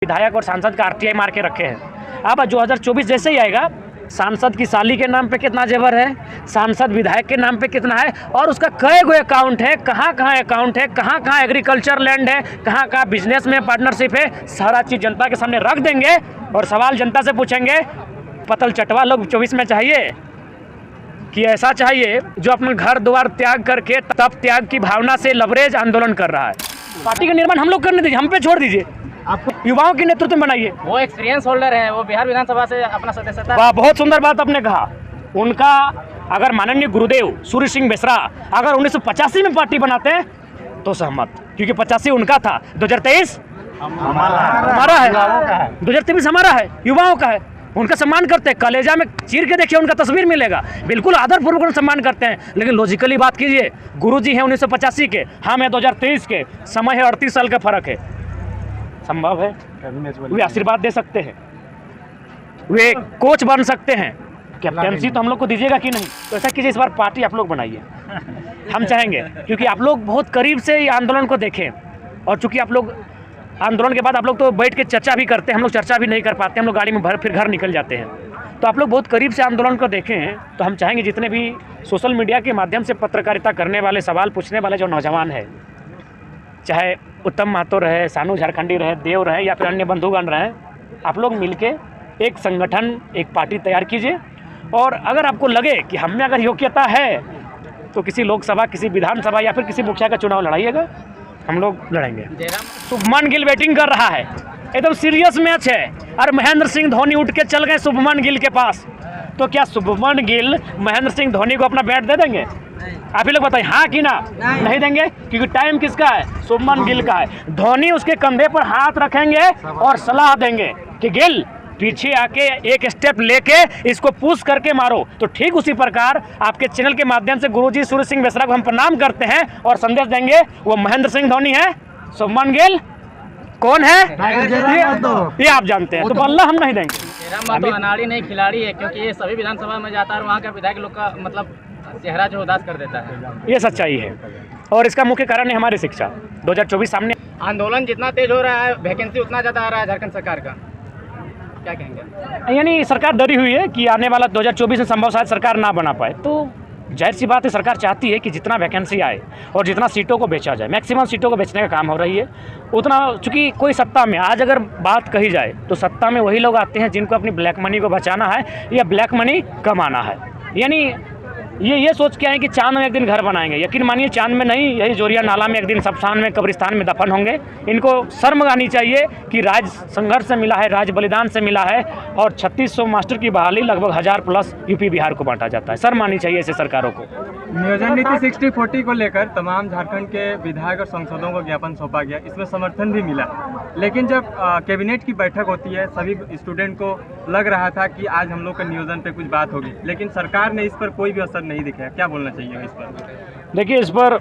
विधायक और सांसद का आरटीआई मार के रखे हैं। अब 2024 जैसे ही आएगा, सांसद की साली के नाम पे कितना जेवर है, सांसद विधायक के नाम पे कितना है, और उसका कई गो अकाउंट है, कहाँ कहाँ अकाउंट है, कहाँ कहाँ एग्रीकल्चर लैंड है, कहाँ कहाँ बिजनेस में पार्टनरशिप है, सारा चीज़ जनता के सामने रख देंगे और सवाल जनता से पूछेंगे। पतल चटवा लोग 24 में चाहिए कि ऐसा चाहिए जो अपना घर द्वार त्याग करके तप त्याग की भावना से लवरेज आंदोलन कर रहा है। पार्टी का निर्माण हम लोग करने दीजिए, हम पे छोड़ दीजिए, आपको युवाओं के नेतृत्व में बनाइए। वो एक्सपीरियंस होल्डर है, वो बिहार विधानसभा से अपना सदस्यता। वाह, बहुत सुंदर बात आपने कहा। उनका अगर माननीय गुरुदेव सूर्य सिंह बेसरा अगर 1985 में पार्टी बनाते हैं तो सहमत, क्योंकि 85 उनका था, 2023 हमारा है, 2023 हमारा है, युवाओं का है। उनका सम्मान करते हैं, कलेजा में चीर के देखिए, उनका तस्वीर मिलेगा, बिल्कुल आदरपूर्वक सम्मान करते हैं। लेकिन लॉजिकली बात कीजिए, गुरुजी हैं 1985 के, हम हैं 2023 के, समय है 38 साल का फर्क है। संभव है वे आशीर्वाद दे सकते हैं, वे कोच बन सकते हैं, कैप्टनसी तो हम लोग को दीजिएगा कि नहीं? तो ऐसा कीजिए, इस बार पार्टी आप लोग बनाइए, हम चाहेंगे, क्योंकि आप लोग बहुत करीब से ये आंदोलन को देखें। और चूंकि आप लोग आंदोलन के बाद आप लोग तो बैठ के चर्चा भी करते हैं, हम लोग चर्चा भी नहीं कर पाते, हम लोग गाड़ी में भर फिर घर निकल जाते हैं। तो आप लोग बहुत करीब से आंदोलन को देखें, तो हम चाहेंगे जितने भी सोशल मीडिया के माध्यम से पत्रकारिता करने वाले, सवाल पूछने वाले जो नौजवान हैं, चाहे उत्तम महतो रहे, सानू झारखंडी रहे, देव रहे या फिर अन्य बंधुगण रहे, आप लोग मिलके एक संगठन, एक पार्टी तैयार कीजिए। और अगर आपको लगे कि हम में अगर योग्यता है तो किसी लोकसभा, किसी विधानसभा या फिर किसी मुखिया का चुनाव लड़ाइएगा, हम लोग लड़ेंगे। शुभमन गिल बैटिंग कर रहा है, एकदम सीरियस मैच है, और महेंद्र सिंह धोनी उठ के चल गए शुभमन गिल के पास। तो क्या शुभमन गिल महेंद्र सिंह धोनी को अपना बैट दे देंगे? आप ही लोग बताइए, हाँ कि ना? नहीं देंगे, क्योंकि टाइम किसका है? शुभमन गिल का है। धोनी उसके कंधे पर हाथ रखेंगे और सलाह देंगे कि गिल पीछे आके एक स्टेप लेके इसको पुश करके मारो। तो ठीक उसी प्रकार आपके चैनल के माध्यम से गुरुजी सूर्य सिंह बेसरा को हम प्रणाम करते हैं और संदेश देंगे, वो महेंद्र सिंह धोनी है, शुभमन गिल कौन है ये आप जानते हैं, तो बल्ला हम नहीं देंगे। तो अनाड़ी नहीं खिलाड़ी है, क्योंकि ये सभी विधानसभा में जाता है और वहाँ का विधायक लोग का मतलब चेहरा जो उदास कर देता है। ये सच्चाई है, और इसका मुख्य कारण है हमारी शिक्षा। 2024 सामने, आंदोलन जितना तेज हो रहा है, वैकेंसी उतना ज़्यादा आ रहा है झारखंड सरकार का, क्या कहेंगे? यानी सरकार डरी हुई है कि आने वाला 2024 में संभव शायद सरकार ना बना पाए। तो जाहिर सी बात है, सरकार चाहती है कि जितना वैकेंसी आए और जितना सीटों को बेचा जाए, मैक्सिमम सीटों को बेचने का काम हो रही है उतना। चूँकि कोई सत्ता में, आज अगर बात कही जाए तो सत्ता में वही लोग आते हैं जिनको अपनी ब्लैक मनी को बचाना है या ब्लैक मनी कमाना है। यानी ये सोच के आए कि चांद में एक दिन घर बनाएंगे। यकीन मानिए, चांद में नहीं, यही जोरिया नाला में एक दिन शमशान में, कब्रिस्तान में दफन होंगे। इनको शर्म आनी चाहिए कि राज संघर्ष से मिला है, राज बलिदान से मिला है, और 3600 मास्टर की बहाली लगभग 1000 प्लस यूपी बिहार को बांटा जाता है। शर्म आनी चाहिए ऐसे सरकारों को। नियोजन नीति 60-40 को लेकर तमाम झारखंड के विधायक और सांसदों को ज्ञापन सौंपा गया, इसमें समर्थन भी मिला। लेकिन जब कैबिनेट की बैठक होती है, सभी स्टूडेंट को लग रहा था कि आज हम लोग के नियोजन पे कुछ बात होगी, लेकिन सरकार ने इस पर कोई भी असर नहीं दिखाया। क्या बोलना चाहिए इस पर? देखिए, इस पर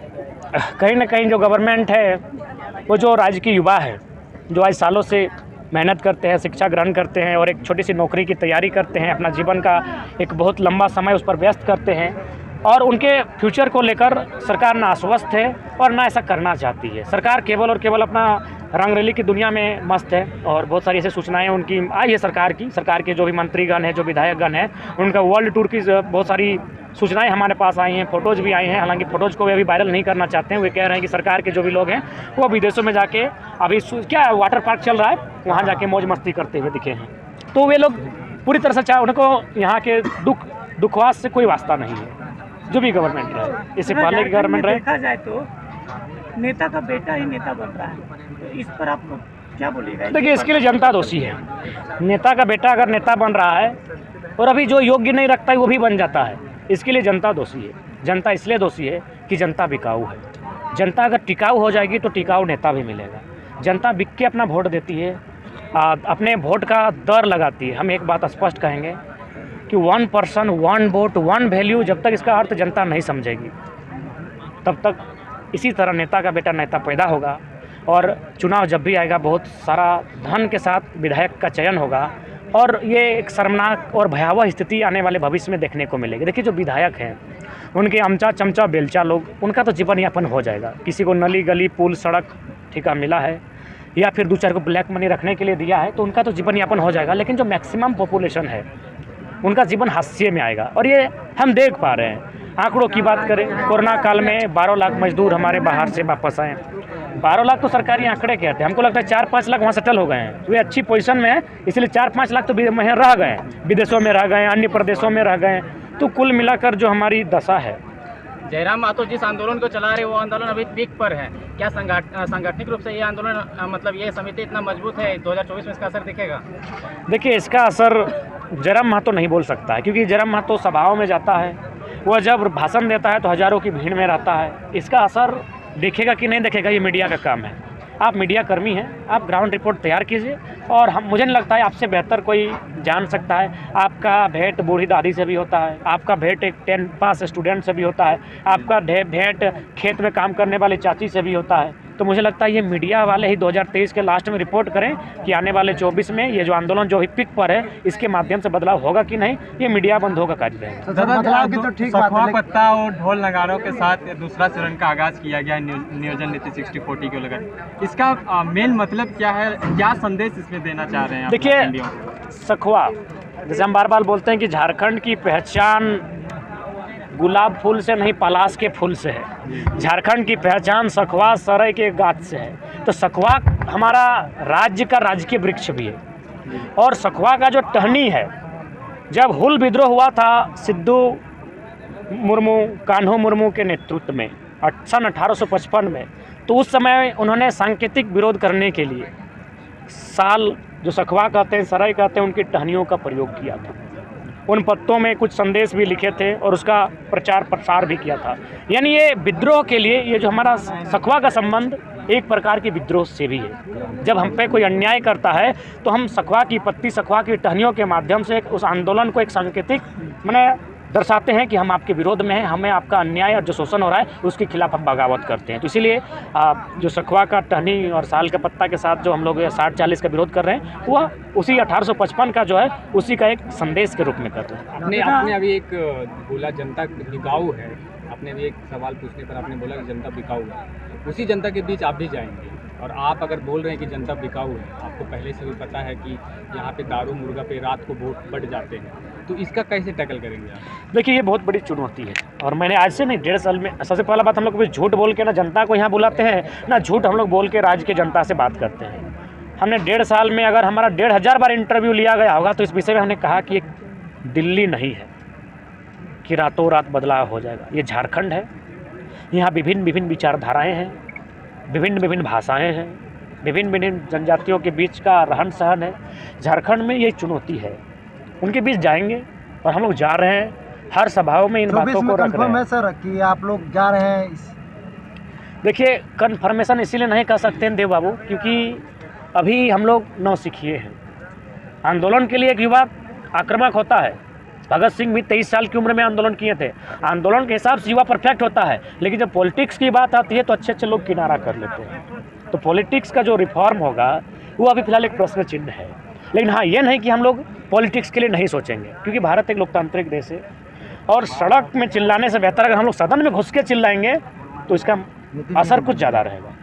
कहीं ना कहीं जो गवर्नमेंट है, वो जो राज्य की युवा है, जो आज सालों से मेहनत करते हैं, शिक्षा ग्रहण करते हैं और एक छोटी सी नौकरी की तैयारी करते हैं, अपना जीवन का एक बहुत लंबा समय उस पर व्यस्त करते हैं, और उनके फ्यूचर को लेकर सरकार ना आश्वस्त है और ना ऐसा करना चाहती है। सरकार केवल और केवल अपना रंगरेली की दुनिया में मस्त है, और बहुत सारी ऐसी सूचनाएं उनकी आई है सरकार के जो भी मंत्रीगण हैं, जो विधायकगण हैं, उनका वर्ल्ड टूर की बहुत सारी सूचनाएं हमारे पास आई हैं, फ़ोटोज़ भी आई हैं। हालांकि फ़ोटोज़ को वे अभी वायरल नहीं करना चाहते हैं। वे कह रहे हैं कि सरकार के जो भी लोग हैं वो विदेशों में जाके अभी क्या वाटर पार्क चल रहा है, वहाँ जाके मौज मस्ती करते हुए दिखे हैं। तो वे लोग पूरी तरह से चाहे, उनको यहाँ के दुखवास से कोई वास्ता नहीं है, जो भी गवर्नमेंट रहे, इससे पहले की गवर्नमेंट रहे। देखा जाए तो नेता का बेटा ही नेता बन रहा है, तो इस पर आप क्या बोलिएगा? देखिए, इसके लिए जनता दोषी है। नेता का बेटा अगर नेता बन रहा है और अभी जो योग्य नहीं रखता है वो भी बन जाता है, इसके लिए जनता दोषी है। जनता इसलिए दोषी है कि जनता बिकाऊ है। जनता अगर टिकाऊ हो जाएगी तो टिकाऊ नेता भी मिलेगा। जनता बिक के अपना वोट देती है, अपने वोट का दर लगाती है। हम एक बात स्पष्ट कहेंगे कि 1 पर्सन 1 वोट 1 वैल्यू, जब तक इसका अर्थ जनता नहीं समझेगी तब तक इसी तरह नेता का बेटा नेता पैदा होगा, और चुनाव जब भी आएगा बहुत सारा धन के साथ विधायक का चयन होगा, और ये एक शर्मनाक और भयावह स्थिति आने वाले भविष्य में देखने को मिलेगी। देखिए, जो विधायक हैं उनके अमचा चमचा बेलचा लोग, उनका तो जीवन यापन हो जाएगा। किसी को नली गली पुल सड़क ठेका मिला है, या फिर 2-4 को ब्लैक मनी रखने के लिए दिया है तो उनका तो जीवन यापन हो जाएगा, लेकिन जो मैक्सिमम पॉपुलेशन है उनका जीवन हाशिए में आएगा। और ये हम देख पा रहे हैं। आंकड़ों की बात करें, कोरोना काल में 12 लाख मजदूर हमारे बाहर से वापस आए। 12 लाख तो सरकारी आंकड़े कहते हैं, हमको लगता है 4-5 लाख वहाँ सेटल हो गए हैं। वे अच्छी पोजीशन में है, इसलिए 4-5 लाख तो वहीं रह गए, विदेशों में रह गए, अन्य प्रदेशों में रह गए। तो कुल मिलाकर जो हमारी दशा है, जयराम महतो जिस आंदोलन को चला रहे वो आंदोलन अभी पीक पर है। क्या सांगठनिक रूप से ये आंदोलन मतलब ये समिति इतना मजबूत है, 2024 में इसका असर दिखेगा? देखिए इसका असर जयराम महतो नहीं बोल सकता है, क्योंकि जयराम महतो सभाओं में जाता है, वह जब भाषण देता है तो हज़ारों की भीड़ में रहता है। इसका असर दिखेगा कि नहीं दिखेगा ये मीडिया का काम है। आप मीडिया कर्मी हैं, आप ग्राउंड रिपोर्ट तैयार कीजिए, और मुझे नहीं लगता है आपसे बेहतर कोई जान सकता है। आपका भेंट बूढ़ी दादी से भी होता है, आपका भेंट एक 10 पास स्टूडेंट से भी होता है, आपका भेंट खेत में काम करने वाली चाची से भी होता है। तो मुझे लगता है ये मीडिया वाले ही 2023 के लास्ट में रिपोर्ट करें कि आने वाले 24 में ये जो आंदोलन जो पिक पर है इसके माध्यम से बदलाव होगा कि नहीं। ये मीडिया बंद होगा कार्य रहेगा। सखुआ पत्ता और ढोल नगारों के साथ दूसरा चरण का आगाज किया गया नियोजन नीति 60-40 को लेकर। इसका मेन मतलब क्या है, क्या संदेश इसमें देना चाह रहे हैं? देखिए सखुआ, जैसे हम बार बार बोलते हैं कि झारखंड की पहचान गुलाब फूल से नहीं पलाश के फूल से है। झारखंड की पहचान सखुआ सरई के गाछ से है। तो सखुआ हमारा राज्य का राजकीय वृक्ष भी है। और सखुआ का जो टहनी है, जब हुल विद्रोह हुआ था सिद्धू मुर्मू, कान्हो मुर्मू के नेतृत्व में सन 1855 में, तो उस समय उन्होंने सांकेतिक विरोध करने के लिए साल जो सखुआ कहते हैं, सरई कहते हैं, उनकी टहनियों का प्रयोग किया था। उन पत्तों में कुछ संदेश भी लिखे थे और उसका प्रचार प्रसार भी किया था। यानी ये विद्रोह के लिए, ये जो हमारा सखुआ का संबंध एक प्रकार की विद्रोह से भी है। जब हम पे कोई अन्याय करता है तो हम सखुआ की पत्ती, सखुआ की टहनियों के माध्यम से उस आंदोलन को एक सांकेतिक माने दर्शाते हैं कि हम आपके विरोध में हैं, हमें आपका अन्याय और जो शोषण हो रहा है उसके खिलाफ हम बगावत करते हैं। तो इसीलिए जो सखुआ का टहनी और साल के पत्ता के साथ जो हम लोग 60-40 का विरोध कर रहे हैं, वह उसी 1855 का जो है उसी का एक संदेश के रूप में कर रहे हैं। आपने अभी एक बोला जनता बिकाऊ है, आपने भी एक सवाल पूछने पर आपने बोला कि जनता बिकाऊ है। उसी जनता के बीच आप भी जाएंगे और आप अगर बोल रहे हैं कि जनता बिकाऊ है, आपको पहले से भी पता है कि यहाँ पे दारू मुर्गा पे रात को वोट बढ़ जाते हैं, तो इसका कैसे टैकल करेंगे आप? देखिए ये बहुत बड़ी चुनौती है और मैंने आज से नहीं 1.5 साल में, सबसे पहला बात हम लोग झूठ बोल के ना जनता को यहाँ बुलाते हैं, ना झूठ हम लोग बोल के राज्य के जनता से बात करते हैं। हमने 1.5 साल में अगर हमारा 1500 बार इंटरव्यू लिया गया होगा तो इस विषय में हमने कहा कि एक दिल्ली नहीं है कि रातों रात बदलाव हो जाएगा। ये झारखंड है, यहाँ विभिन्न विभिन्न विचारधाराएँ हैं, विभिन्न विभिन्न भाषाएँ हैं, विभिन्न विभिन्न जनजातियों के बीच का रहन सहन है। झारखंड में ये चुनौती है, उनके बीच जाएंगे और हम लोग जा रहे हैं, हर सभाओं में इन बातों को रख रहे हैं। सर कि आप लोग जा रहे हैं देखिए कन्फर्मेशन इसीलिए नहीं कर सकते हैं देव बाबू, क्योंकि अभी हम लोग नौसिखिए हैं। आंदोलन के लिए एक युवा आक्रामक होता है। भगत सिंह भी 23 साल की उम्र में आंदोलन किए थे। आंदोलन के हिसाब से युवा परफेक्ट होता है, लेकिन जब पॉलिटिक्स की बात आती है तो अच्छे अच्छे लोग किनारा कर लेते हैं। तो पॉलिटिक्स का जो रिफॉर्म होगा वो अभी फिलहाल एक प्रश्न चिन्ह है। लेकिन हाँ, ये नहीं कि हम लोग पॉलिटिक्स के लिए नहीं सोचेंगे, क्योंकि भारत एक लोकतांत्रिक देश है और सड़क में चिल्लाने से बेहतर अगर हम लोग सदन में घुस के चिल्लाएंगे तो इसका असर कुछ ज़्यादा रहेगा।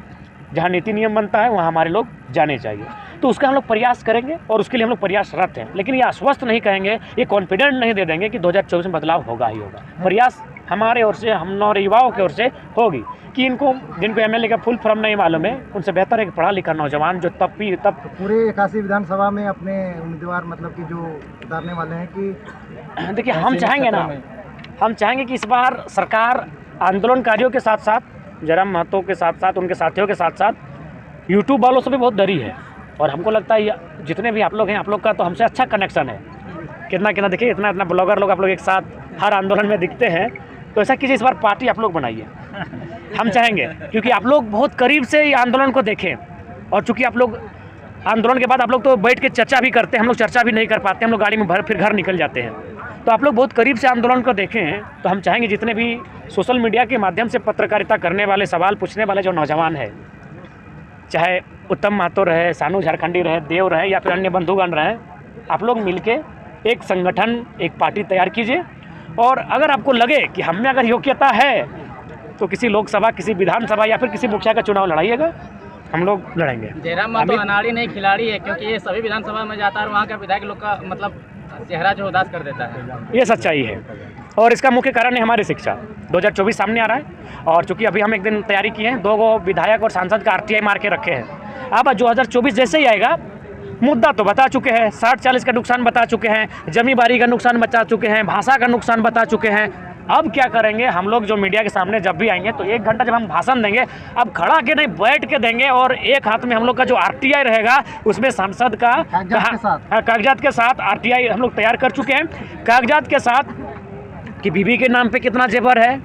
जहाँ नीति नियम बनता है वहाँ हमारे लोग जाने चाहिए, तो उसका हम लोग प्रयास करेंगे और उसके लिए हम लोग प्रयासरत हैं। लेकिन ये आश्वस्त नहीं कहेंगे, ये कॉन्फिडेंट नहीं दे देंगे कि 2024 में बदलाव होगा ही होगा। प्रयास हमारे ओर से, हम और युवाओं की ओर से होगी कि इनको जिनको एमएलए का फुल फॉर्म नहीं मालूम है, उनसे बेहतर है कि पढ़ा लिखा नौजवान जो तब पूरे 81 विधानसभा में अपने उम्मीदवार मतलब कि जो उतारने वाले हैं कि देखिए हम चाहेंगे ना, हम चाहेंगे कि इस बार सरकार आंदोलनकारियों के साथ साथ, जयराम महतो के साथ साथ, उनके साथियों के साथ साथ यूट्यूब वालों से भी बहुत डरी है। और हमको लगता है जितने भी आप लोग हैं, आप लोग का तो हमसे अच्छा कनेक्शन है। कितना कितना देखिए, इतना इतना ब्लॉगर लोग आप लोग एक साथ हर आंदोलन में दिखते हैं, तो ऐसा कीजिए इस बार पार्टी आप लोग बनाइए। हम चाहेंगे क्योंकि आप लोग बहुत करीब से ये आंदोलन को देखें, और चूँकि आप लोग आंदोलन के बाद आप लोग तो बैठ के चर्चा भी करते हैं, हम लोग चर्चा भी नहीं कर पाते, हम लोग गाड़ी में भर फिर घर निकल जाते हैं। तो आप लोग बहुत करीब से आंदोलन को देखें, तो हम चाहेंगे जितने भी सोशल मीडिया के माध्यम से पत्रकारिता करने वाले, सवाल पूछने वाले जो नौजवान हैं, चाहे उत्तम महतो रहे, सानू झारखंडी रहे, देव रहे या फिर अन्य बंधुगण रहे, आप लोग मिलके एक संगठन, एक पार्टी तैयार कीजिए। और अगर आपको लगे कि हम में अगर योग्यता है तो किसी लोकसभा, किसी विधानसभा या फिर किसी मुखिया का चुनाव लड़ाइएगा। हम लोग लड़ेंगे। जयराम महतो अनाड़ी नहीं खिलाड़ी है, क्योंकि ये सभी विधानसभा में जाता है और वहाँ का विधायक लोग का मतलब चेहरा जो उदास कर देता है। ये सच्चाई है और इसका मुख्य कारण है हमारी शिक्षा। 2024 सामने आ रहा है और चूंकि अभी हम एक दिन तैयारी किए हैं, 2 विधायक और सांसद का RTI मार के रखे हैं। अब 2024 जैसे ही आएगा, मुद्दा तो बता चुके हैं, 60-40 का नुकसान बता चुके हैं, जमींदारी का नुकसान बता चुके हैं, भाषा का नुकसान बता चुके हैं। अब क्या करेंगे हम लोग, जो मीडिया के सामने जब भी आएंगे तो 1 घंटा जब हम भाषण देंगे, अब खड़ा के नहीं बैठ के देंगे और एक हाथ में हम लोग का जो RTI रहेगा उसमें सांसद का कागजात के साथ RTI हम लोग तैयार कर चुके हैं, कागजात के साथ कि बीबी के नाम पे कितना जेवर है,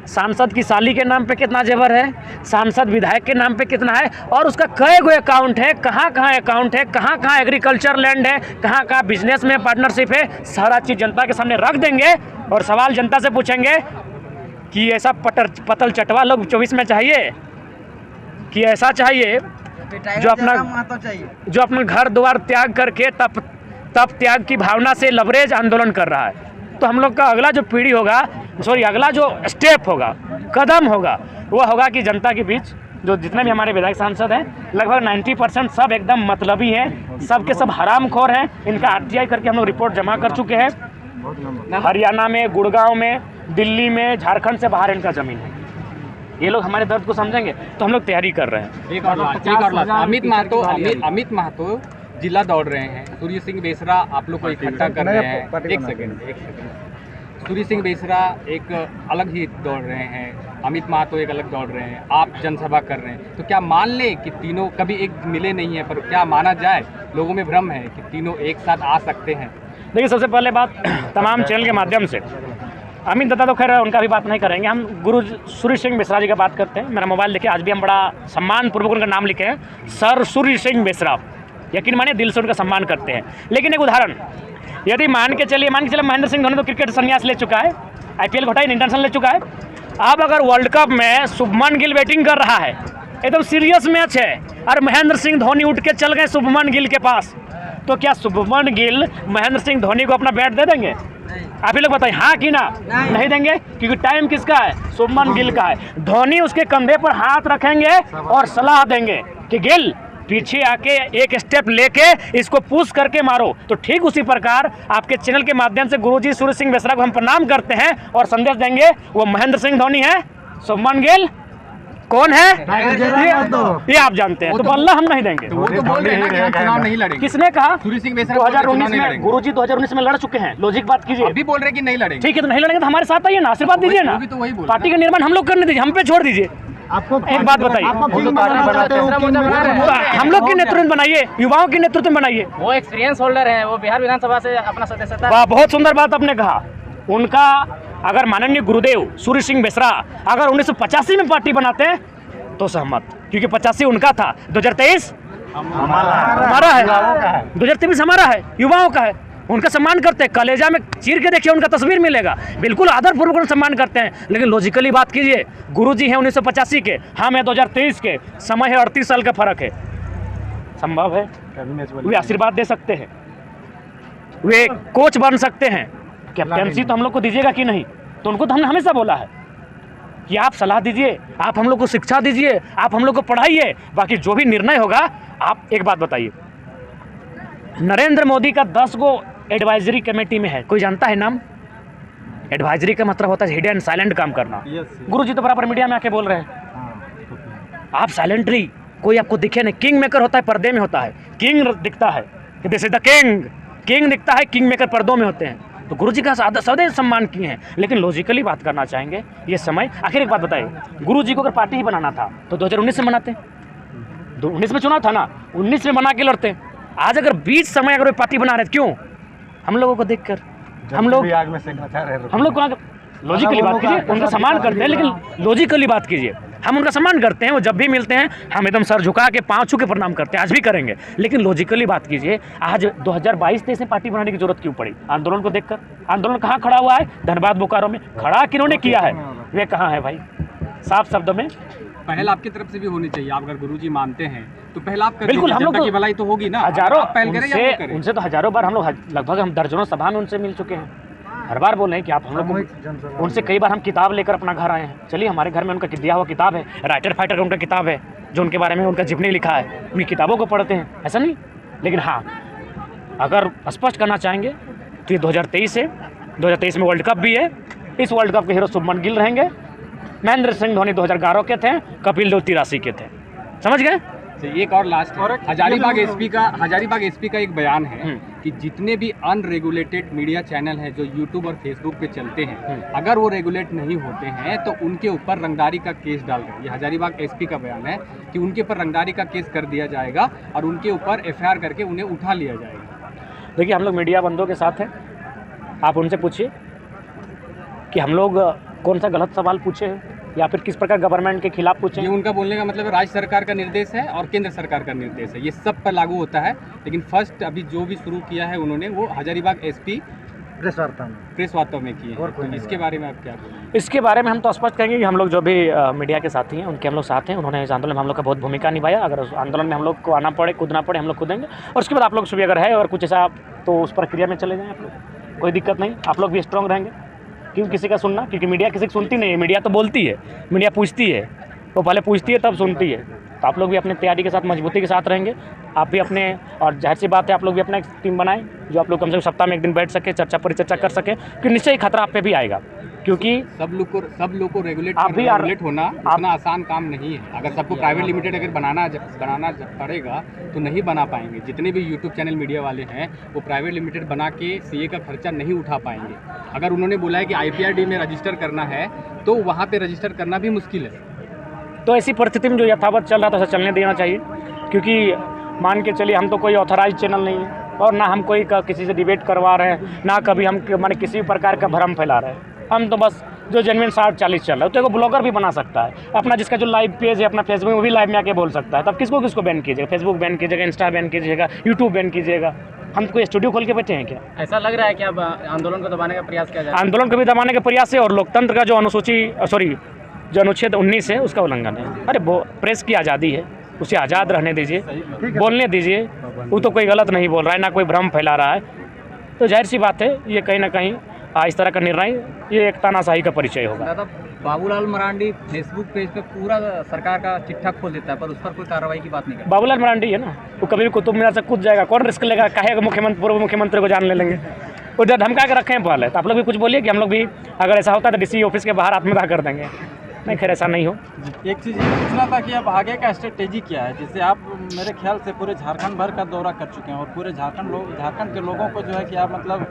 सांसद की साली के नाम पे कितना जेवर है, सांसद विधायक के नाम पे कितना है और उसका कई गो अकाउंट है, कहाँ कहाँ अकाउंट है, कहाँ कहाँ एग्रीकल्चर लैंड है, कहाँ कहाँ बिजनेस में पार्टनरशिप है, सारा चीज़ जनता के सामने रख देंगे और सवाल जनता से पूछेंगे कि ऐसा पतल चटवा लोग 24 में चाहिए कि ऐसा चाहिए जो अपना घर द्वार त्याग करके तप त्याग की भावना से लवरेज आंदोलन कर रहा है। तो हम लोग का अगला जो पीढ़ी होगा, अगला जो स्टेप होगा, कदम होगा, वो होगा कि जनता के बीच जो जितने भी हमारे विधायक सांसद हैं, लगभग 90% सब एकदम मतलबी हैं, सब के सब हरामखोर हैं। इनका RTI करके हम लोग रिपोर्ट जमा कर चुके हैं। हरियाणा में, गुड़गांव में, दिल्ली में, झारखंड से बाहर इनका ज़मीन है। ये लोग हमारे दर्द को समझेंगे तो हम लोग तैयारी कर रहे हैं। एक और बात, अमित महतो जिला दौड़ रहे हैं, सूर्य सिंह बेसरा आप लोग को इकट्ठा कर रहे हैं। एक सेकंड, सूर्य सिंह बेसरा एक अलग ही दौड़ रहे हैं, अमित महतो एक अलग दौड़ रहे हैं, आप जनसभा कर रहे हैं। तो क्या मान लें कि तीनों कभी एक मिले नहीं है, पर क्या माना जाए, लोगों में भ्रम है कि तीनों एक साथ आ सकते हैं? देखिए, सबसे पहले बात तमाम चैनल के माध्यम से, अमित दत्ता तो खैर उनका भी बात नहीं करेंगे, हम गुरु सूर्य सिंह बेसरा जी का बात करते हैं। मेरा मोबाइल देखिए, आज भी हम बड़ा सम्मानपूर्वक उनका नाम लिखे हैं, सर सूर्य सिंह बेसरा। यकीन मानिए, दिल से उनका सम्मान करते हैं। लेकिन एक उदाहरण, यदि मान के चलिए महेंद्र सिंह धोनी तो क्रिकेट संन्यास ले चुका है, IPL घटाई इंटरनेशनल ले चुका है। अब अगर वर्ल्ड कप में शुभमन गिल बैटिंग कर रहा है, एकदम सीरियस मैच है, और महेंद्र सिंह धोनी उठ के चल गए शुभमन गिल के पास, तो क्या शुभमन गिल महेंद्र सिंह धोनी को अपना बैट दे देंगे? आप ही लोग बताइए, हाँ कि ना? नहीं देंगे, क्योंकि टाइम किसका है? शुभमन गिल का है। धोनी उसके कंधे पर हाथ रखेंगे और सलाह देंगे कि गिल पीछे आके एक स्टेप लेके इसको पुश करके मारो। तो ठीक उसी प्रकार आपके चैनल के माध्यम से गुरुजी सूर्य सिंह बेसरा को हम प्रणाम करते हैं और संदेश देंगे, वो महेंद्र सिंह धोनी है, शुभमन गिल कौन है ये आप जानते हैं। तो बल्ला हम नहीं देंगे। तो वो तो बोल रहे हैं कि हम चुनाव नहीं लड़ेंगे। किसने कहा? सूर्य सिंह बेसरा 2019 में, गुरुजी 2019 में लड़ चुके हैं, लॉजिक बात कीजिए। अभी बोल रहे हैं कि नहीं लड़ेंगे। ठीक है, तो नहीं लड़ेंगे तो हमारे साथ आइए ना, आशीर्वाद दीजिए ना। तो वही बोल, पार्टी का निर्माण हम लोग करने दीजिए, हम पे छोड़ दीजिए। आपको एक बात बताइए, हम लोग के नेतृत्व में बनाइए, युवाओं के नेतृत्व में बनाइए। वो एक्सपीरियंस होल्डर है, वो बिहार विधानसभा से अपना सदस्यता। वाह, बहुत सुंदर बात आपने कहा। उनका अगर माननीय गुरुदेव सूर्य सिंह बेसरा अगर 1985 में पार्टी बनाते हैं तो सहमत, क्योंकि 85 उनका था, 2023 हमारा है, 2023 हमारा है, युवाओं का है। उनका सम्मान करते हैं, कलेजा में चीर के देखिए उनका तस्वीर मिलेगा, बिल्कुल आदरपूर्वक सम्मान करते हैं। लेकिन लॉजिकली बात कीजिए, गुरुजी हैं 1985 के, हम हैं 2023 के, समय है 38 साल का फर्क है। संभव है वे आशीर्वाद दे सकते हैं, वे कोच बन सकते हैं, कैप्टेंसी तो हम लोग को दीजिएगा कि नहीं? तो उनको तो हमने हमेशा बोला है कि आप सलाह दीजिए, आप हम लोग को शिक्षा दीजिए, आप हम लोग को पढ़ाइए, बाकी जो भी निर्णय होगा। आप एक बात बताइए, नरेंद्र मोदी का 10 गो एडवाइजरी कमेटी में है, कोई जानता है नाम? एडवाइजरी का मतलब होता है हिडन साइलेंट काम करना। गुरुजी तो बराबर मीडिया में आके बोल रहे हैं, आप साइलेंटली, कोई आपको दिखे नहीं। किंग मेकर होता है पर्दे में होता है, किंग दिखता है कि this is the king, king दिखता है, किंग मेकर पर्दों में होते हैं। तो गुरुजी का सदैव सम्मान किए हैं, लेकिन लॉजिकली बात करना चाहेंगे ये समय। आखिर एक बात बताइए, गुरुजी को अगर पार्टी ही बनाना था तो 2019 में बनाते, 19 में चुनाव था ना, 19 में बना के लड़ते। आज अगर बीच समय अगर पार्टी बना रहे, क्यों? हम लोगों को देखकर हम लोग लॉजिकली बात कीजिए, उनका सम्मान करते हैं, लेकिन लॉजिकली बात कीजिए, हम उनका सम्मान करते हैं। वो जब भी मिलते हैं हम एकदम सर झुका के पाँव छू के प्रणाम करते हैं, आज भी करेंगे। लेकिन लॉजिकली बात कीजिए, आज 2022-23 में पार्टी बनाने की जरूरत क्यों पड़ी? आंदोलन को देखकर। आंदोलन कहाँ खड़ा हुआ है? धनबाद बोकारो में खड़ा किन्होंने किया है? वे कहाँ है भाई? साफ शब्दों में पहल आपकी तरफ से भी होनी चाहिए। आप अगर गुरुजी मानते हैं तो पहल आप बिल्कुल, हम लोग की भलाई तो होगी ना। हजारों पहल करें, उनसे तो हजारों बार हम लोग लगभग हम दर्जनों सभा में उनसे मिल चुके हैं, हर बार बोल रहे हैं कि आप हम लोग सामूहिक जनसभा उनसे कई बार हम किताब लेकर अपना घर आए हैं। चलिए, हमारे घर में उनका दिया हुआ किताब है, राइटर फाइटर का उनका किताब है, जो उनके बारे में उनका जीवनी लिखा है, उनकी किताबों को पढ़ते हैं, ऐसा नहीं। लेकिन हाँ, अगर स्पष्ट करना चाहेंगे तो ये 2023 है, 2023 में वर्ल्ड कप भी है। इस वर्ल्ड कप के हीरो शुभमन गिल रहेंगे। महेंद्र सिंह धोनी 2011 के थे, कपिल देव 83 के थे। समझ गए? तो एक और लास्ट हजारीबाग एसपी का एक बयान है कि जितने भी अनरेगुलेटेड मीडिया चैनल हैं जो यूट्यूब और फेसबुक पे चलते हैं, अगर वो रेगुलेट नहीं होते हैं तो उनके ऊपर रंगदारी का केस डाल रहे हैं। ये हजारीबाग एसपी का बयान है कि उनके ऊपर रंगदारी का केस कर दिया जाएगा और उनके ऊपर एफआईआर करके उन्हें उठा लिया जाएगा। देखिए, हम लोग मीडिया बंदों के साथ हैं। आप उनसे पूछिए कि हम लोग कौन सा गलत सवाल पूछे हैं या फिर किस प्रकार गवर्नमेंट के खिलाफ पूछे ये हैं। उनका बोलने का मतलब है राज्य सरकार का निर्देश है और केंद्र सरकार का निर्देश है, ये सब पर लागू होता है। लेकिन फर्स्ट अभी जो भी शुरू किया है उन्होंने वो हजारीबाग एसपी प्रेस वार्ता में किए और हैं। कोई तो नहीं इसके बारे में आप क्या बोलेंगे? इसके बारे में हम तो स्पष्ट कहेंगे कि हम लोग जो भी मीडिया के साथी हैं उनके हम लोग साथ हैं। उन्होंने इस आंदोलन में हम लोग का बहुत भूमिका निभाया। अगर उस आंदोलन में हम लोग को आना पड़े, कूदना पड़े, हम लोग कूदेंगे। और उसके बाद आप लोग भी अगर है और कुछ ऐसा तो उस प्रक्रिया में चले जाएँ आप लोग, कोई दिक्कत नहीं। आप लोग भी स्ट्रॉन्ग रहेंगे। क्यों किसी का सुनना? क्योंकि मीडिया किसी की सुनती नहीं है। मीडिया तो बोलती है, मीडिया पूछती है, वो पहले पूछती है तब सुनती है। तो आप लोग भी अपनी तैयारी के साथ, मजबूती के साथ रहेंगे। आप भी अपने, और जाहिर सी बात है आप लोग भी अपना एक टीम बनाएं जो आप लोग कम से कम सप्ताह में एक दिन बैठ सके, परिचर्चा कर सके। क्योंकि निश्चय ही खतरा आप पे भी आएगा, क्योंकि सब लोग को रेगुलेट होना आप- उतना आसान काम नहीं है। अगर सबको प्राइवेट लिमिटेड अगर बनाना पड़ेगा तो नहीं बना पाएंगे। जितने भी यूट्यूब चैनल मीडिया वाले हैं वो प्राइवेट लिमिटेड बना के सीए का खर्चा नहीं उठा पाएंगे। अगर उन्होंने बोला है कि IPRD में रजिस्टर करना है तो वहाँ पे रजिस्टर करना भी मुश्किल है। तो ऐसी परिस्थिति में जो यथावत चल रहा था उसे चलने देना चाहिए। क्योंकि मान के चलिए, हम तो कोई ऑथराइज चैनल नहीं है और ना हम कोई किसी से डिबेट करवा रहे हैं, ना कभी हम माने किसी भी प्रकार का भ्रम फैला रहे हैं। हम तो बस जो जेन्युइन 60-40 चल रहा है तो एक ब्लॉगर भी बना सकता है अपना, जिसका जो लाइव पेज है अपना फेसबुक, वो भी लाइव में आके बोल सकता है। तब किसको बैन कीजिएगा? फेसबुक बैन कीजिएगा, इंस्टा बैन कीजिएगा, यूट्यूब बैन कीजिएगा। हम कोई स्टूडियो खोल के बैठे हैं क्या? ऐसा लग रहा है कि अब आंदोलन को दबाने का प्रयास किया जा रहा है। आंदोलन को भी दबाने का प्रयास है और लोकतंत्र का जो जो अनुच्छेद 19 है उसका उल्लंघन है। अरे वो प्रेस की आज़ादी है, उसे आज़ाद रहने दीजिए, बोलने दीजिए। वो तो कोई गलत नहीं बोल रहा है, ना कोई भ्रम फैला रहा है। तो जाहिर सी बात है ये कहीं ना कहीं इस तरह का निर्णय ये एक तानाशाही का परिचय होगा। दादा, बाबूलाल मरांडी फेसबुक पेज पे पूरा सरकार का चिट्ठा खोल देता है पर उस पर कोई कार्रवाई की बात नहीं करता। बाबूलाल मरांडी है ना, वो कभी भी कुतुब मीनार से कूद जाएगा। कौन रिस्क लेगा? कहेगा पूर्व मुख्यमंत्री को जान ले लेंगे। वो धमका के रखे हैं पहले। तो आप लोग भी कुछ बोलिए कि हम लोग भी अगर ऐसा होता है तो DC ऑफिस के बाहर आत्मदाह कर देंगे। नहीं, खैर ऐसा नहीं हो। एक चीज़ ये पूछना था कि अब आगे का स्ट्रेटेजी क्या है? जैसे आप मेरे ख्याल से पूरे झारखंड भर का दौरा कर चुके हैं और पूरे झारखंड के लोगों को जो है कि आप मतलब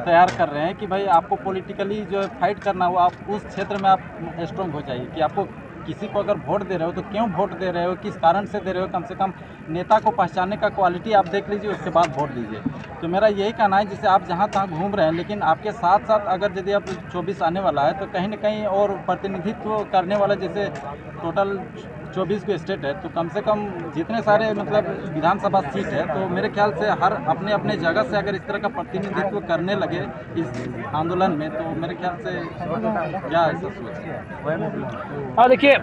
तैयार कर रहे हैं कि भाई आपको पॉलिटिकली जो है फाइट करना हो, आप उस क्षेत्र में आप स्ट्रॉन्ग हो जाइए। कि आपको किसी को अगर वोट दे रहे हो तो क्यों वोट दे रहे हो, किस कारण से दे रहे हो, कम से कम नेता को पहचानने का क्वालिटी आप देख लीजिए, उसके बाद वोट दीजिए। तो मेरा यही कहना है, जैसे आप जहाँ तहाँ घूम रहे हैं, लेकिन आपके साथ साथ अगर यदि अब 24 आने वाला है तो कहीं ना कहीं और प्रतिनिधित्व करने वाला, जैसे टोटल 24 को स्टेट है तो कम से कम जितने सारे मतलब विधानसभा सीट है, तो मेरे ख्याल से हर अपने अपने जगह से अगर इस तरह का प्रतिनिधित्व करने लगे इस आंदोलन में, तो मेरे ख्याल से क्या ऐसा सोच है? और देखिए,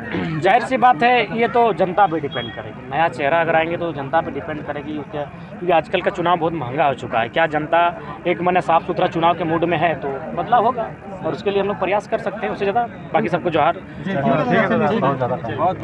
जाहिर सी बात है ये तो जनता पे डिपेंड करेगी। नया चेहरा अगर आएंगे तो जनता पे डिपेंड करेगी। क्योंकि आजकल का चुनाव बहुत महंगा हो चुका है। क्या जनता एक मैंने साफ सुथरा चुनाव के मूड में है तो बदलाव होगा, और उसके लिए हम लोग प्रयास कर सकते हैं। उससे ज़्यादा बाकी सबको जोहार। बहुत